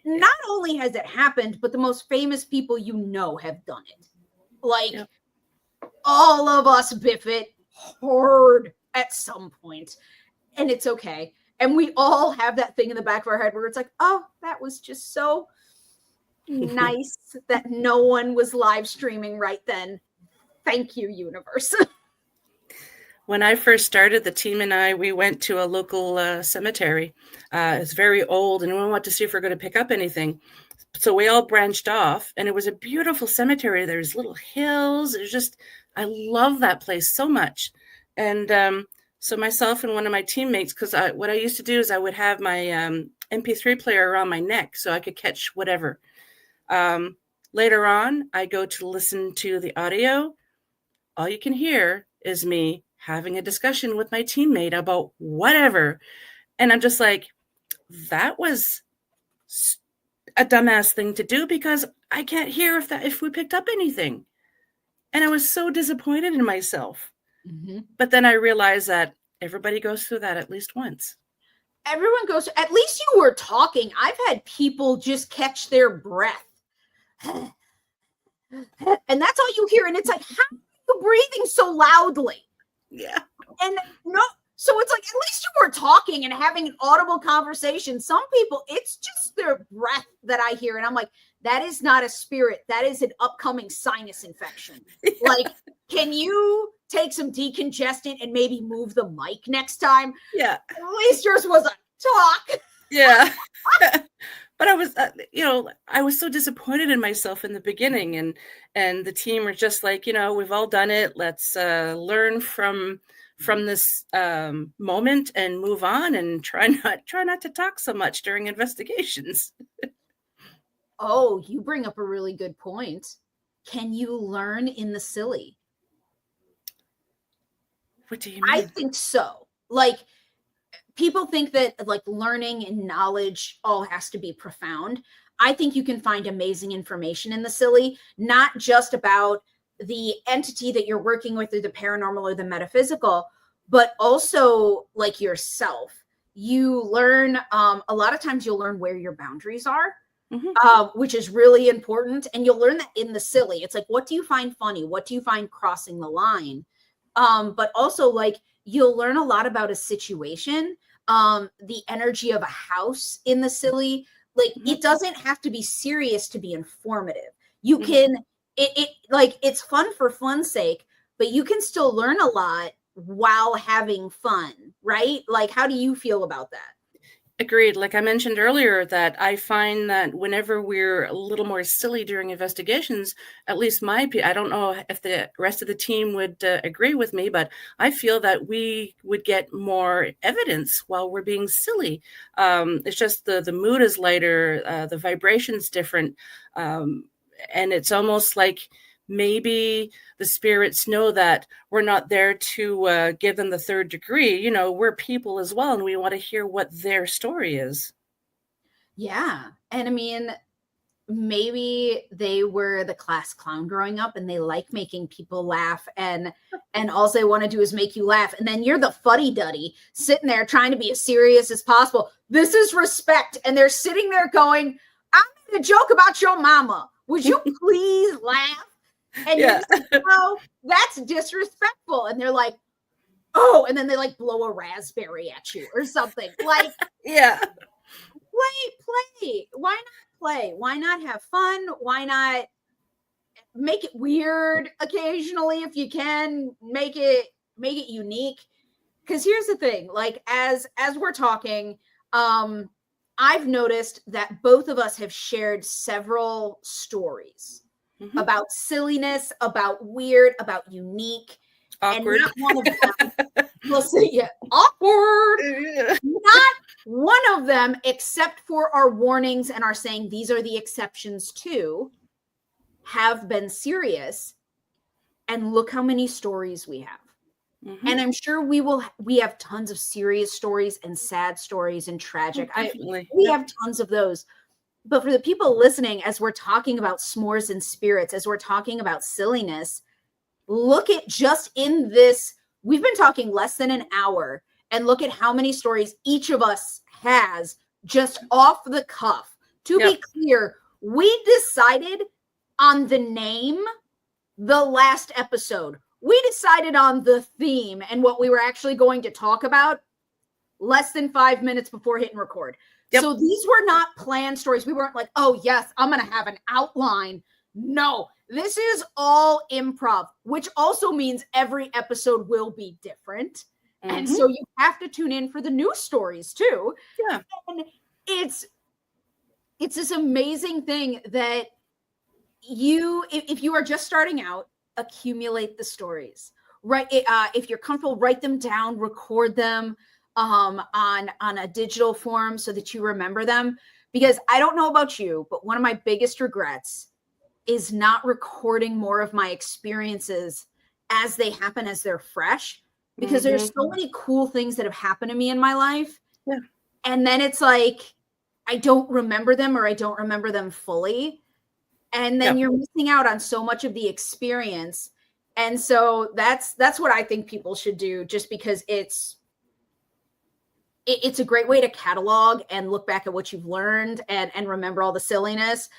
Not only has it happened, but the most famous people you know have done it. Like, all of us biff it hard at some point, and it's okay. And we all have that thing in the back of our head where it's like, oh, that was just so nice that no one was live streaming right then. Thank you, universe. When I first started, the team and I, we went to a local cemetery. It's very old, and we wanted to see if we're going to pick up anything. So we all branched off, and it was a beautiful cemetery. There's little hills. It's just, I love that place so much. And so myself and one of my teammates, because what I used to do is I would have my MP3 player around my neck so I could catch whatever. Later on, I go to listen to the audio. All you can hear is me having a discussion with my teammate about whatever. And I'm just like, that was a dumbass thing to do, because I can't hear if we picked up anything. And I was so disappointed in myself. Mm-hmm. But then I realized that everybody goes through that at least once. Everyone goes, at least you were talking. I've had people just catch their breath. And that's all you hear. And it's like, how are you breathing so loudly? Yeah. And no, so it's like, at least you were talking and having an audible conversation. Some people, it's just their breath that I hear. And I'm like, that is not a spirit. That is an upcoming sinus infection. Yeah. Like, can you take some decongestant and maybe move the mic next time? Yeah. At least yours was a talk. Yeah. But I was, I was so disappointed in myself in the beginning, and the team were just like, we've all done it. Let's learn from this moment and move on, and try not to talk so much during investigations. Oh, you bring up a really good point. Can you learn in the silly? What do you mean? I think so. Like, people think that like learning and knowledge all has to be profound. I think you can find amazing information in the silly, not just about the entity that you're working with, or the paranormal or the metaphysical, but also like yourself. You learn, a lot of times you'll learn where your boundaries are, which is really important. And you'll learn that in the silly. It's like, what do you find funny? What do you find crossing the line? But also, like, you'll learn a lot about a situation, the energy of a house in the silly. Like, it doesn't have to be serious to be informative. You can, it's fun for fun's sake, but you can still learn a lot while having fun, right? Like, how do you feel about that? Agreed. Like I mentioned earlier, that I find that whenever we're a little more silly during investigations, at least I don't know if the rest of the team would agree with me, but I feel that we would get more evidence while we're being silly. It's just the mood is lighter, the vibration's different. And it's almost like maybe the spirits know that we're not there to give them the third degree. We're people as well, and we want to hear what their story is. Yeah. And I mean, maybe they were the class clown growing up, and they like making people laugh, and all they want to do is make you laugh. And then you're the fuddy-duddy sitting there trying to be as serious as possible. This is respect. And they're sitting there going, I made a joke about your mama. Would you please laugh? And you're just like, oh, that's disrespectful. And they're like, oh, and then they like blow a raspberry at you or something. Like, yeah. Play. Why play? Why not have fun? Why not make it weird occasionally if you can? Make it unique. Because here's the thing, like as we're talking, I've noticed that both of us have shared several stories about silliness, about weird, about unique, awkward. And not one of them. Listen, yeah, awkward. Not one of them, except for our warnings and our saying these are the exceptions too, have been serious. And look how many stories we have. And I'm sure we have tons of serious stories and sad stories and tragic. We have tons of those. But for the people listening, as we're talking about s'mores and spirits, as we're talking about silliness, look at just in this, we've been talking less than an hour, and look at how many stories each of us has just off the cuff. To be clear, we decided on the name the last episode. We decided on the theme and what we were actually going to talk about less than 5 minutes before hitting record. So these were not planned stories. We weren't like, oh, yes, I'm going to have an outline. No, this is all improv, which also means every episode will be different. And so you have to tune in for the new stories too. Yeah. And it's this amazing thing that if you are just starting out, accumulate the stories, right? If you're comfortable, write them down, record them on a digital form so that you remember them. Because I don't know about you, but one of my biggest regrets is not recording more of my experiences as they happen, as they're fresh, because there's so many cool things that have happened to me in my life. Yeah. And then it's like, I don't remember them, or I don't remember them fully. And then you're missing out on so much of the experience. And so that's what I think people should do, just because it's a great way to catalog and look back at what you've learned and remember all the silliness.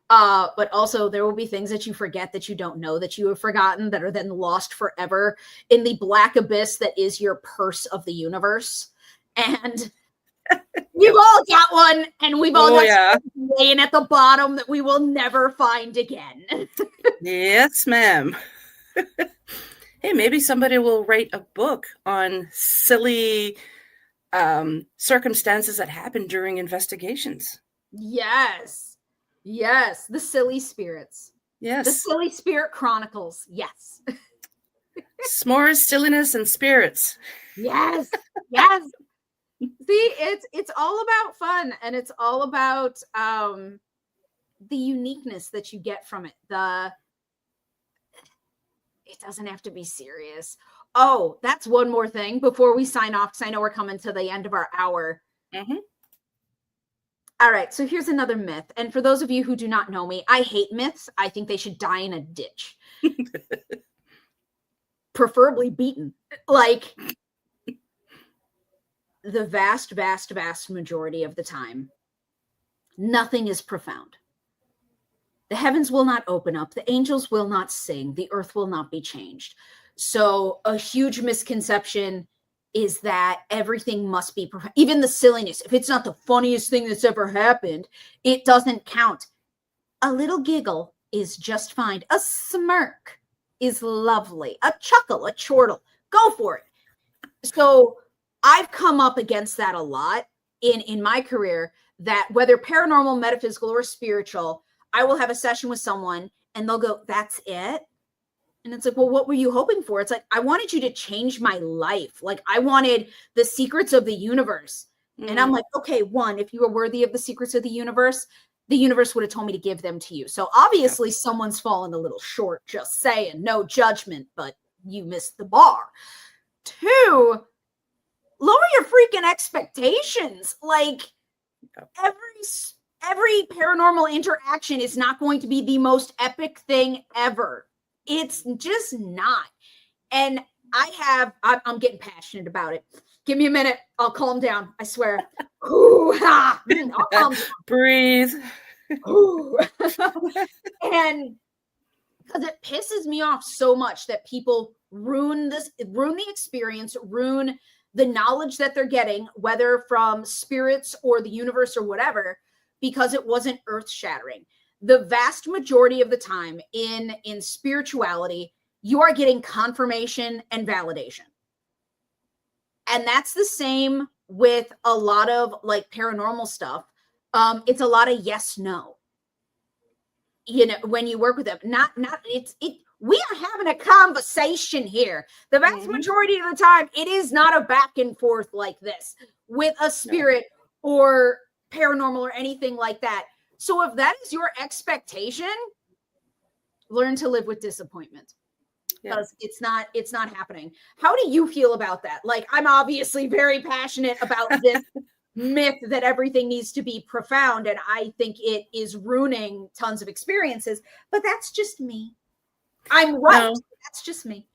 But also there will be things that you forget, that you don't know that you have forgotten, that are then lost forever in the black abyss that is your purse of the universe. And we've all got one, and we've all got something laying at the bottom that we will never find again. Yes, ma'am. Hey, maybe somebody will write a book on silly circumstances that happen during investigations. Yes. The silly spirits. Yes. The Silly Spirit Chronicles. Yes. S'mores, silliness, and spirits. Yes. See, it's all about fun, and it's all about the uniqueness that you get from it. It doesn't have to be serious. Oh, that's one more thing before we sign off, because I know we're coming to the end of our hour. All right, so here's another myth. And for those of you who do not know me, I hate myths. I think they should die in a ditch. Preferably beaten. Like, the vast, vast, vast majority of the time, nothing is profound. The heavens will not open up. The angels will not sing. The earth will not be changed. So a huge misconception is that everything must be profound. Even the silliness. If it's not the funniest thing that's ever happened, it doesn't count. A little giggle is just fine. A smirk is lovely. A chuckle, a chortle. Go for it. So I've come up against that a lot in my career, that whether paranormal, metaphysical, or spiritual, I will have a session with someone and they'll go, that's it? And it's like, well, what were you hoping for? It's like, I wanted you to change my life. Like, I wanted the secrets of the universe. And I'm like, okay, one, if you were worthy of the secrets of the universe would have told me to give them to you. So obviously someone's fallen a little short, just saying. No judgment, but you missed the bar. Two, lower your freaking expectations. Like, every paranormal interaction is not going to be the most epic thing ever. It's just not. And I'm getting passionate about it. Give me a minute. I'll calm down. I swear. Ooh, I'll calm down. Breathe. And because it pisses me off so much that people ruin the experience, ruin the knowledge that they're getting, whether from spirits or the universe or whatever, because it wasn't earth-shattering. The vast majority of the time in spirituality, you are getting confirmation and validation. And that's the same with a lot of like paranormal stuff. It's a lot of yes, no. You know, when you work with them, we are having a conversation here. The vast majority of the time, it is not a back and forth like this with a spirit or paranormal or anything like that. So if that is your expectation, learn to live with disappointment. Because it's not happening. How do you feel about that? Like, I'm obviously very passionate about this myth that everything needs to be profound, and I think it is ruining tons of experiences, but that's just me. I'm right. No. That's just me.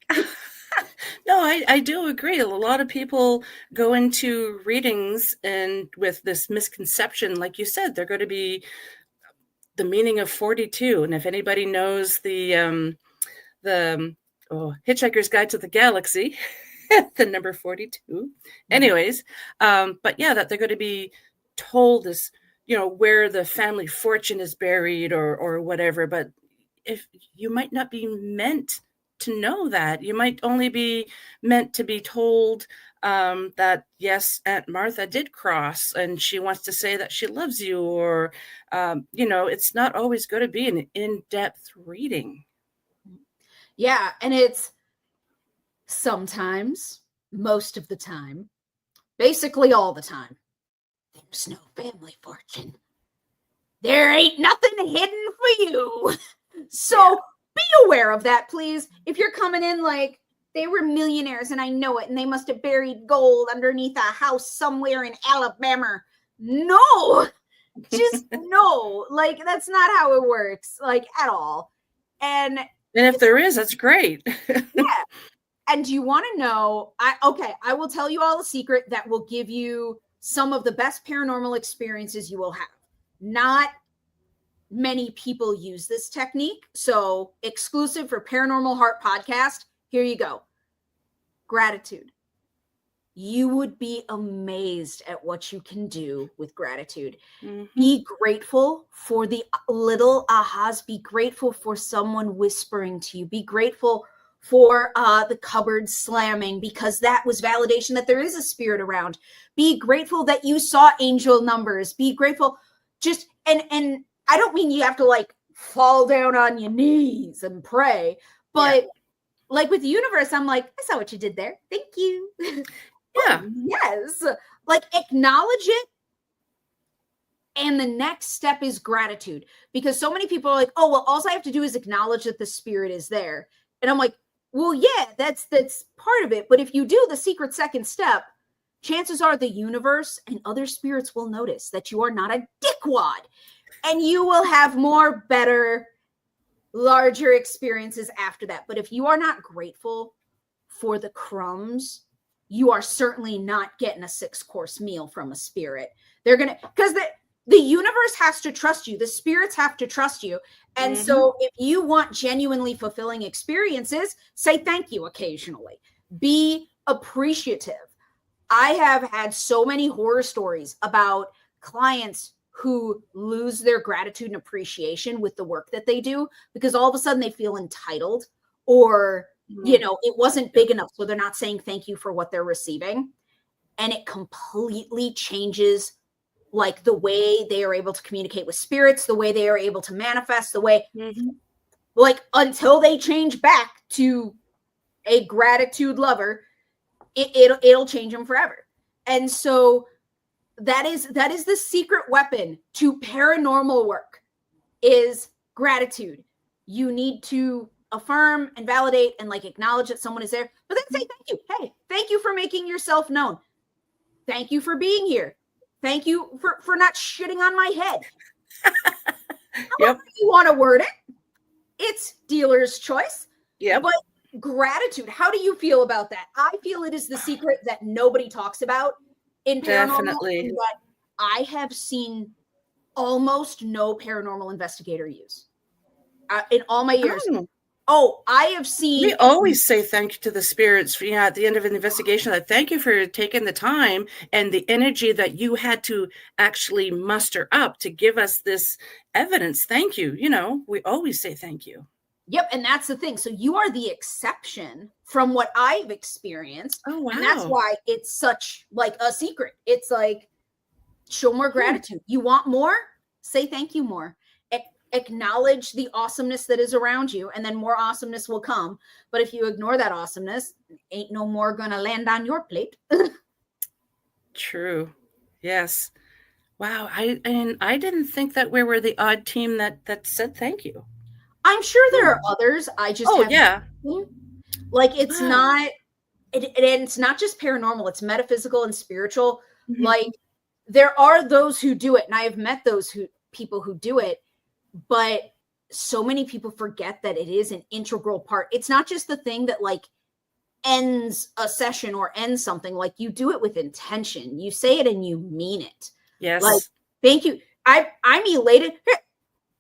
No, I do agree. A lot of people go into readings and with this misconception, like you said, they're going to be the meaning of 42. And if anybody knows the Hitchhiker's Guide to the Galaxy, the number 42. Anyways, but yeah, that they're going to be told this, you know, where the family fortune is buried or whatever. But if you might not be meant to know that, you might only be meant to be told that, yes, Aunt Martha did cross and she wants to say that she loves you, or, you know, it's not always going to be an in-depth reading. Yeah, and it's sometimes, most of the time, basically all the time, there's no family fortune. There ain't nothing hidden for you. So be aware of that, please. If you're coming in like, they were millionaires and I know it, and they must have buried gold underneath a house somewhere in Alabama. No, just no. Like, that's not how it works, like, at all. And if there is, that's great. Yeah. And you want to know, I will tell you all a secret that will give you some of the best paranormal experiences you will have. Not many people use this technique. So exclusive for Paranormal Heart Podcast, here you go. Gratitude. You would be amazed at what you can do with gratitude. Be grateful for the little ahas. Be grateful for someone whispering to you. Be grateful for the cupboard slamming, because that was validation that there is a spirit around. Be grateful that you saw angel numbers. Be grateful. Just, and I don't mean you have to like fall down on your knees and pray, but like with the universe, I'm like, I saw what you did there. Thank you. Yeah. Yes. Like, acknowledge it. And the next step is gratitude, because so many people are like, oh, well, all I have to do is acknowledge that the spirit is there. And I'm like, well, yeah, that's part of it. But if you do the secret second step, chances are the universe and other spirits will notice that you are not a dickwad, and you will have more, better, larger experiences after that. But if you are not grateful for the crumbs, you are certainly not getting a 6-course meal from a spirit. They're going to, because the universe has to trust you. The spirits have to trust you. And so if you want genuinely fulfilling experiences, say thank you occasionally. Be appreciative. I have had so many horror stories about clients who lose their gratitude and appreciation with the work that they do, because all of a sudden they feel entitled, or, you know, it wasn't big enough, so they're not saying thank you for what they're receiving. And it completely changes like the way they are able to communicate with spirits, the way they are able to manifest, the way, like, until they change back to a gratitude lover, it'll change them forever. And so that is the secret weapon to paranormal work, is gratitude. You need to affirm and validate and like acknowledge that someone is there, but then say thank you. Hey, thank you for making yourself known. Thank you for being here. Thank you for not shitting on my head. However you want to word it, it's dealer's choice. But gratitude, how do you feel about that? I feel it is the secret that nobody talks about in paranormal. Definitely. That I have seen almost no paranormal investigator use in all my years. Oh, I have seen. We always say thank you to the spirits for, at the end of an investigation. That thank you for taking the time and the energy that you had to actually muster up to give us this evidence. Thank you. We always say thank you. Yep, and that's the thing. So you are the exception from what I've experienced. Oh, wow. And that's why it's such like a secret. It's like, show more gratitude. You want more? Say thank you more. Acknowledge the awesomeness that is around you, and then more awesomeness will come. But if you ignore that awesomeness, ain't no more gonna land on your plate. True. Yes. Wow. I didn't think that we were the odd team that said thank you. I'm sure there are others. I just like it's not it's not just paranormal, it's metaphysical and spiritual. Mm-hmm. Like there are those who do it, and I have met those people who do it. But so many people forget that it is an integral part. It's not just the thing that like ends a session or ends something. Like you do it with intention. You say it and you mean it. Yes. Like, thank you. I'm elated. Hey,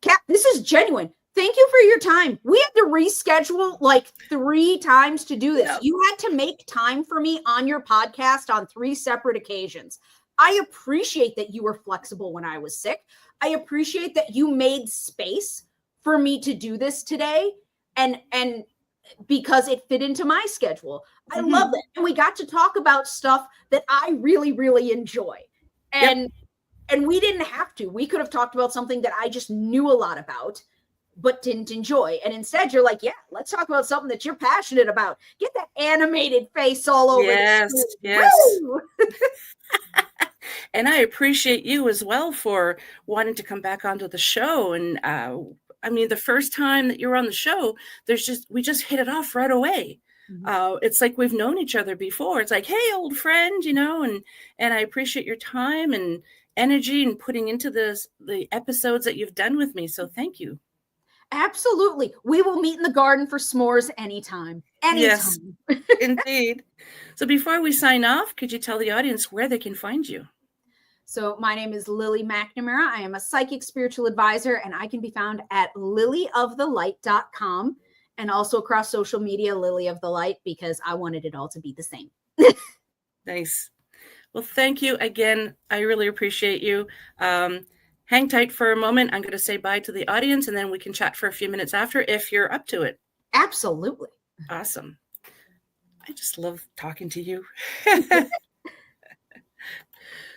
Kat, this is genuine. Thank you for your time. We had to reschedule like 3 times to do this. Yeah. You had to make time for me on your podcast on 3 separate occasions. I appreciate that you were flexible when I was sick. I appreciate that you made space for me to do this today, and because it fit into my schedule. I love it. And we got to talk about stuff that I really, really enjoy. And we didn't have to. We could have talked about something that I just knew a lot about, but didn't enjoy. And instead you're like, yeah, let's talk about something that you're passionate about. Get that animated face all over the screen. Yes. And I appreciate you as well for wanting to come back onto the show. And I mean, the first time that you were on the show, we just hit it off right away. Mm-hmm. It's like we've known each other before. It's like, hey, old friend, and I appreciate your time and energy and putting into the episodes that you've done with me. So thank you. Absolutely. We will meet in the garden for s'mores anytime. Yes, indeed. So before we sign off, could you tell the audience where they can find you? So my name is Lily McNamara. I am a psychic spiritual advisor, and I can be found at lilyofthelight.com and also across social media, Lily of the Light, because I wanted it all to be the same. Nice. Well, thank you again. I really appreciate you. Hang tight for a moment. I'm going to say bye to the audience, and then we can chat for a few minutes after if you're up to it. Absolutely. Awesome. I just love talking to you.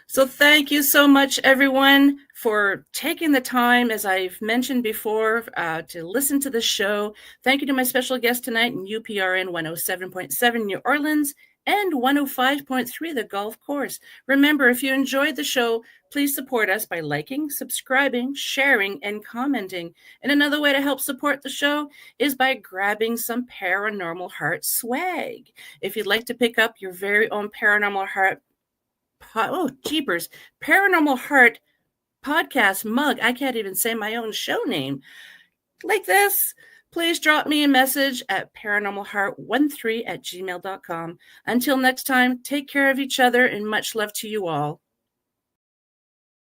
So thank you so much, everyone, for taking the time, as I've mentioned before, to listen to the show. Thank you to my special guest tonight in UPRN 107.7 New Orleans and 105.3 the Golf Course. Remember, if you enjoyed the show, please support us by liking, subscribing, sharing, and commenting. And another way to help support the show is by grabbing some Paranormal Heart swag. If you'd like to pick up your very own Paranormal Heart Paranormal Heart podcast mug. I can't even say my own show name like this. Please drop me a message at paranormalheart13@gmail.com. Until next time, take care of each other and much love to you all.